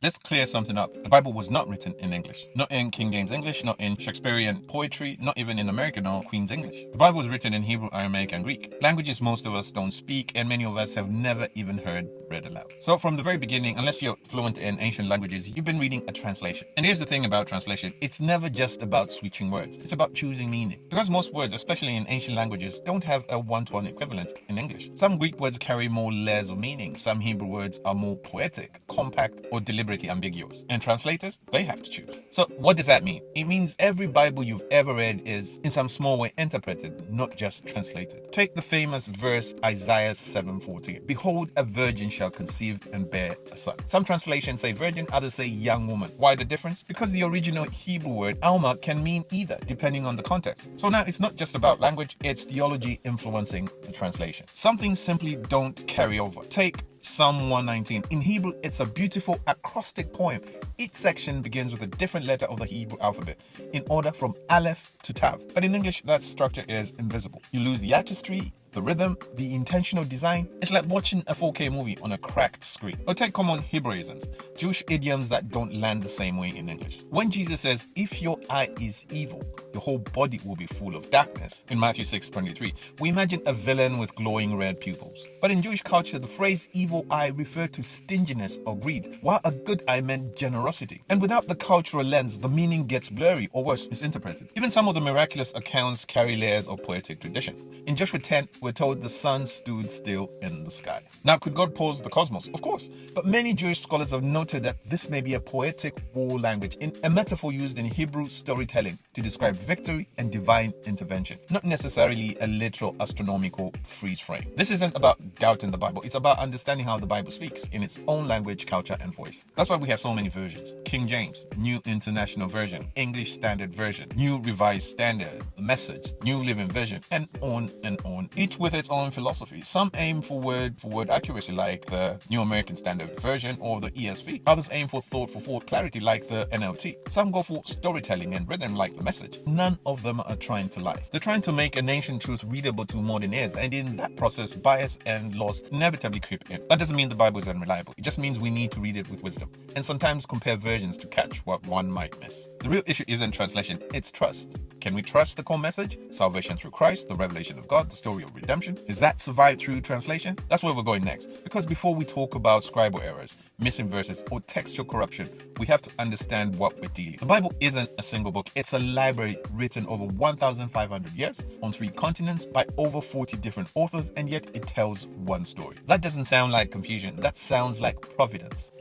Let's clear something up. The Bible was not written in English. Not in King James English, not in Shakespearean poetry, not even in American or Queen's English. The Bible was written in Hebrew, Aramaic, and Greek. Languages most of us don't speak, and many of us have never even heard read aloud. So from the very beginning, unless you're fluent in ancient languages, you've been reading a translation. And here's the thing about translation. It's never just about switching words. It's about choosing meaning. Because most words, especially in ancient languages, don't have a one-to-one equivalent in English. Some Greek words carry more layers of meaning. Some Hebrew words are more poetic, compact, or deliberately ambiguous. And translators, they have to choose. So what does that mean? It means every Bible you've ever read is in some small way interpreted, not just translated. Take the famous verse Isaiah 7:14. Behold, a virgin shall conceive and bear a son. Some translations say virgin, others say young woman. Why the difference? Because the original Hebrew word Alma can mean either, depending on the context. So now it's not just about language, it's theology influencing the translation. Some things simply don't carry over. Take Psalm 119. In Hebrew, it's a beautiful acrostic poem. Each section begins with a different letter of the Hebrew alphabet in order from Aleph to Tav. But in English, that structure is invisible. You lose the artistry, the rhythm, the intentional design. It's like watching a 4K movie on a cracked screen. Or take common Hebraisms, Jewish idioms that don't land the same way in English. When Jesus says, if your eye is evil, your whole body will be full of darkness, in Matthew 6:23, we imagine a villain with glowing red pupils. But in Jewish culture, the phrase evil eye referred to stinginess or greed, while a good eye meant generosity. And without the cultural lens, the meaning gets blurry or worse, misinterpreted. Even some of the miraculous accounts carry layers of poetic tradition. In Joshua 10, we're told the sun stood still in the sky. Now, could God pause the cosmos? Of course. But many Jewish scholars have noted that this may be a poetic war language, in a metaphor used in Hebrew storytelling to describe victory and divine intervention, not necessarily a literal astronomical freeze frame. This isn't about doubting the Bible. It's about understanding how the Bible speaks in its own language, culture, and voice. That's why we have so many versions. King James, New International Version, English Standard Version, New Revised Standard, The Message, New Living Version, and on, each with its own philosophy. Some aim for word accuracy like the New American Standard Version or the ESV. Others aim for thought clarity like the NLT. Some go for storytelling and rhythm like the Message. None of them are trying to lie. They're trying to make an ancient truth readable to modern ears, and in that process, bias and loss inevitably creep in. That doesn't mean the Bible is unreliable. It just means we need to read it with wisdom, and sometimes compare versions to catch what one might miss. The real issue isn't translation, it's trust. Can we trust the core message? Salvation through Christ, the revelation of God, the story of redemption. Is that survived through translation? That's where we're going next. Because before we talk about scribal errors, missing verses, or textual corruption, we have to understand what we're dealing with. The Bible isn't a single book. It's a library written over 1,500 years on 3 continents by over 40 different authors, and yet it tells one story. That doesn't sound like confusion. That sounds like providence.